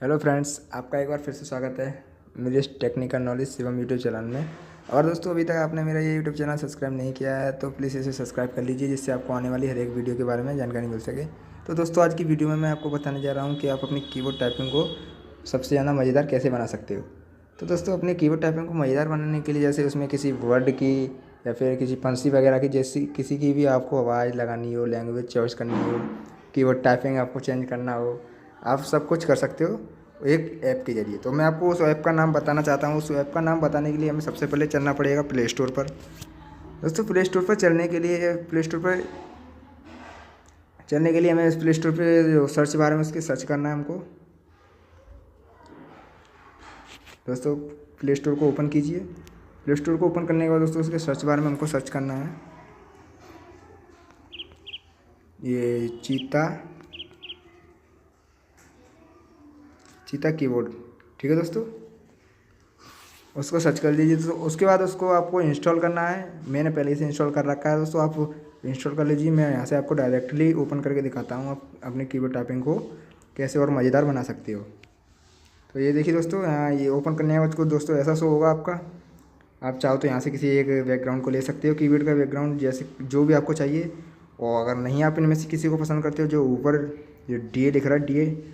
Hello friends, आपका एक बार फिर से स्वागत है मेरे इस technical knowledge Shivam YouTube channel में। और दोस्तों, अभी तक आपने मेरा ये यूट्यूब चैनल सब्सक्राइब नहीं किया है तो प्लीज़ इसे सब्सक्राइब कर लीजिए, जिससे आपको आने वाली हर एक वीडियो के बारे में जानकारी मिल सके। तो दोस्तों, आज की वीडियो में मैं आपको बताने जा रहा हूँ कि आप अपनी कीबोर्ड टाइपिंग को सबसे ज़्यादा मज़ेदार कैसे बना सकते हो। तो दोस्तों, अपनी कीबोर्ड टाइपिंग को मज़ेदार बनाने के लिए, जैसे उसमें किसी वर्ड की या फिर किसी पंक्ति वगैरह की जैसी किसी की भी आपको आवाज़ लगानी हो, लैंग्वेज चॉइस करनी हो, कीबोर्ड टाइपिंग आपको चेंज करना हो, आप सब कुछ कर सकते हो एक ऐप के ज़रिए। तो मैं आपको उस ऐप का नाम बताना चाहता हूँ। उस ऐप का नाम बताने के लिए हमें सबसे पहले चलना पड़ेगा प्ले स्टोर पर। दोस्तों, प्ले स्टोर पर चलने के लिए हमें इस प्ले स्टोर पे जो सर्च बार में उसके सर्च करना है हमको। दोस्तों, प्ले स्टोर को ओपन कीजिए। प्ले स्टोर को ओपन करने के बाद दोस्तों उसके सर्च बार में हमको सर्च करना है ये चीता कीबोर्ड। ठीक है दोस्तों, उसको सर्च कर लीजिए। तो उसके बाद उसको आपको इंस्टॉल करना है। मैंने पहले से इंस्टॉल कर रखा है दोस्तों, आप इंस्टॉल कर लीजिए। मैं यहाँ से आपको डायरेक्टली ओपन करके दिखाता हूँ आप अपनी कीबोर्ड टाइपिंग को कैसे और मज़ेदार बना सकते हो। तो ये देखिए दोस्तों, यहाँ ये ओपन करने के बाद को दोस्तों ऐसा शो होगा आपका। आप चाहो तो यहाँ से किसी एक बैकग्राउंड को ले सकते हो, कीबोर्ड का बैकग्राउंड जैसे जो भी आपको चाहिए। और अगर नहीं आप इनमें से किसी को पसंद करते हो, जो ऊपर जो डी ए दिख रहा है, डी ए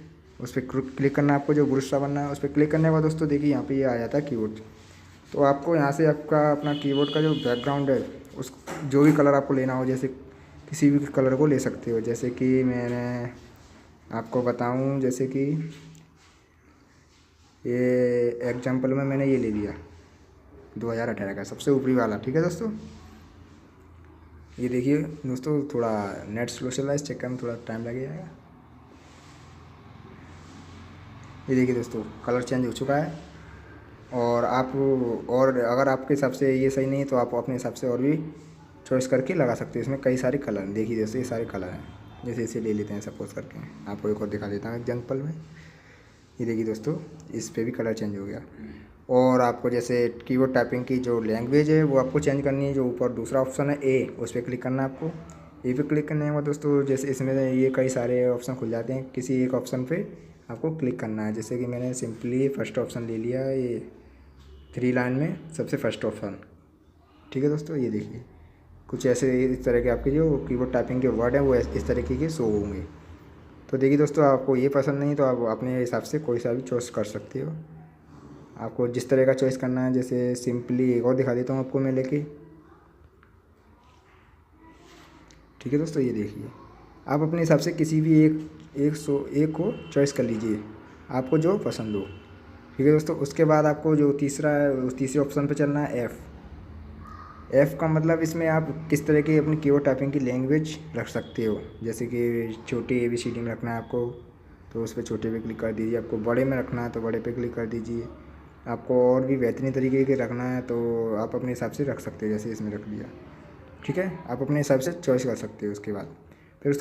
उस पर क्लिक करना है आपको। जो ब्रश सा बनना है उस पर क्लिक करने के बाद दोस्तों देखिए यहाँ पे ये आ जाता है कीबोर्ड। तो आपको यहाँ से आपका अपना कीबोर्ड का जो बैकग्राउंड है उस जो भी कलर आपको लेना हो, जैसे किसी भी कलर को ले सकते हो। जैसे कि मैंने आपको बताऊँ, जैसे कि ये एग्जाम्पल में मैंने ये ले लिया 2018 का सबसे ऊपरी वाला। ठीक है दोस्तों, ये देखिए दोस्तों, थोड़ा नेट स्लो चल रहा है, इस चक्कर में थोड़ा टाइम लग जाएगा। ये देखिए दोस्तों, कलर चेंज हो चुका है। और आप और अगर आपके हिसाब से ये सही नहीं है तो आप अपने हिसाब से और भी चॉइस करके लगा सकते हैं। इसमें कई सारे कलर देखिए, जैसे ये सारे कलर हैं। जैसे इसे ले लेते हैं सपोज करके, आपको एक और दिखा देता हूँ एग्जाम्पल में। ये देखिए दोस्तों, इस पे भी कलर चेंज हो गया। और आपको जैसे कीबोर्ड टाइपिंग की जो लैंग्वेज है वो आपको चेंज करनी है। जो ऊपर दूसरा ऑप्शन है ए, उस पर क्लिक करना है आपको। ए पे क्लिक करने के बाद दोस्तों जैसे इसमें ये कई सारे ऑप्शन खुल जाते हैं, किसी एक ऑप्शन पे आपको क्लिक करना है। जैसे कि मैंने सिंपली फर्स्ट ऑप्शन ले लिया, ये 3 लाइन में सबसे फर्स्ट ऑप्शन। ठीक है दोस्तों, ये देखिए कुछ ऐसे इस तरह के आपके जो कीबोर्ड टाइपिंग के वर्ड हैं वो इस तरीके के शो होंगे। तो देखिए दोस्तों, आपको ये पसंद नहीं तो आप अपने हिसाब से कोई सा भी चॉइस कर सकते हो। आपको जिस तरह का चॉइस करना है, जैसे सिंपली एक और दिखा देता हूँ आपको मैं लेके। ठीक है दोस्तों, ये देखिए आप अपने हिसाब से किसी भी एक को चॉइस कर लीजिए, आपको जो पसंद हो। ठीक है दोस्तों, उसके बाद आपको जो तीसरा है उस तीसरे ऑप्शन पे चलना है एफ़। एफ़ का मतलब इसमें आप किस तरह की अपनी कीबोर्ड टाइपिंग की लैंग्वेज रख सकते हो। जैसे कि छोटे ABCD में रखना है आपको तो उस पर छोटे पे क्लिक कर दीजिए। आपको बड़े में रखना है तो बड़े पे क्लिक कर दीजिए। आपको और भी बेहतरीन तरीके के रखना है तो आप अपने हिसाब से रख सकते हो, जैसे इसमें रख दिया। ठीक है, आप अपने हिसाब से चॉइस कर सकते हो। उसके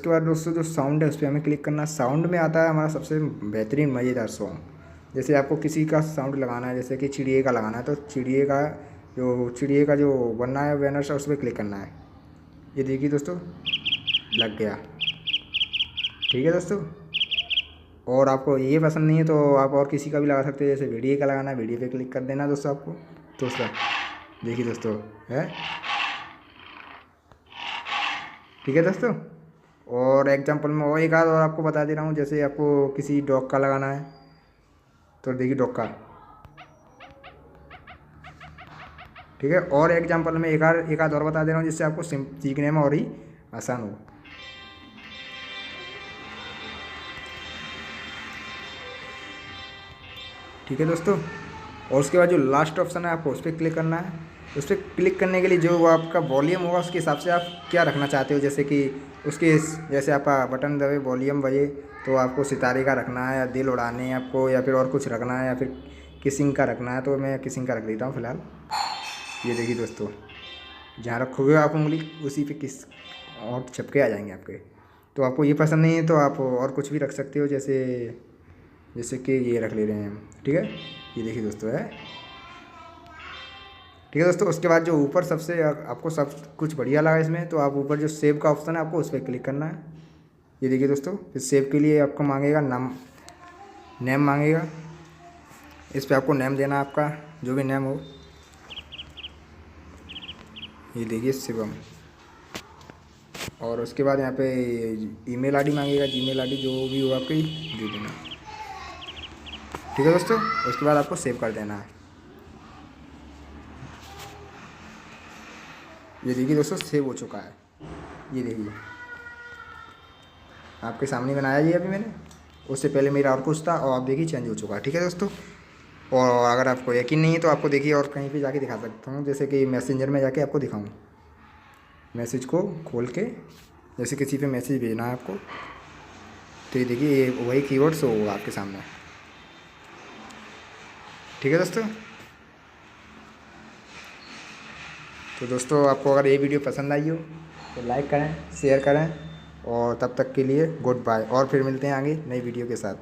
बाद दोस्तों जो साउंड है उस पर हमें क्लिक करना। साउंड में आता है हमारा सबसे बेहतरीन मज़ेदार सॉन्ग। जैसे आपको किसी का साउंड लगाना है, जैसे कि चिड़िए का लगाना है तो चिड़िए का जो बनना है बैनर सा, उस पर क्लिक करना है। ये देखिए दोस्तों, लग गया। ठीक है दोस्तों, और आपको ये पसंद नहीं है तो आप और किसी का भी लगा सकते हो। जैसे वीडियो का लगाना है, वीडियो पे क्लिक कर देना दोस्तों आपको। तो उसका देखिए दोस्तों है। ठीक है दोस्तों, और एग्जांपल में और एक आध और आपको बता दे रहा हूँ। जैसे आपको किसी डॉग का लगाना है तो देखिए डॉग का। ठीक है, और एग्जांपल में एक आध और बता दे रहा हूँ जिससे आपको सीखने में और ही आसान हो। ठीक है दोस्तों, और उसके बाद जो लास्ट ऑप्शन है आपको उस पर क्लिक करना है। उस पर क्लिक करने के लिए जो आपका वॉल्यूम होगा उसके हिसाब से आप क्या रखना चाहते हो। जैसे कि जैसे आपका बटन दबे वॉल्यूम बजे तो आपको सितारे का रखना है, या दिल उड़ाने आपको, या फिर और कुछ रखना है, या फिर किसिंग का रखना है। तो मैं किसिंग का रख देता हूँ फ़िलहाल। ये देखिए दोस्तों, जहाँ रखोगे आप उंगली उसी पे किस और छपके आ जाएंगे आपके। तो आपको ये पसंद नहीं है तो आप और कुछ भी रख सकते हो, जैसे कि ये रख ले रहे हैं हम। ठीक है, ये देखिए दोस्तों है। ठीक है दोस्तों, उसके बाद जो ऊपर सबसे आपको सब कुछ बढ़िया लगा इसमें, तो आप ऊपर जो सेव का ऑप्शन है आपको उस पर क्लिक करना है। ये देखिए दोस्तों, फिर सेव के लिए आपको मांगेगा नाम। नेम मांगेगा, इस पर आपको नेम देना, आपका जो भी नेम हो। ये देखिए शिवम। और उसके बाद यहाँ पे ईमेल आईडी मांगेगा, जीमेल आईडी जो भी हो आपकी दे देना। ठीक है दोस्तों, उसके बाद आपको सेव कर देना है। ये देखिए दोस्तों सेव हो चुका है, ये देखिए आपके सामने बनाया ये अभी मैंने। उससे पहले मेरा और कुछ था और आप देखिए चेंज हो चुका है। ठीक है दोस्तों, और अगर आपको यकीन नहीं है तो आपको देखिए और कहीं पे जाके दिखा सकता हूँ, जैसे कि मैसेंजर में जाके आपको दिखाऊँ। मैसेज को खोल के जैसे किसी पे मैसेज भेजना है आपको, तो ये देखिए ये वही कीवर्ड शो होगा आपके सामने। ठीक है दोस्तों, तो दोस्तों आपको अगर ये वीडियो पसंद आई हो तो लाइक करें, शेयर करें, और तब तक के लिए गुड बाय, और फिर मिलते हैं आगे नई वीडियो के साथ।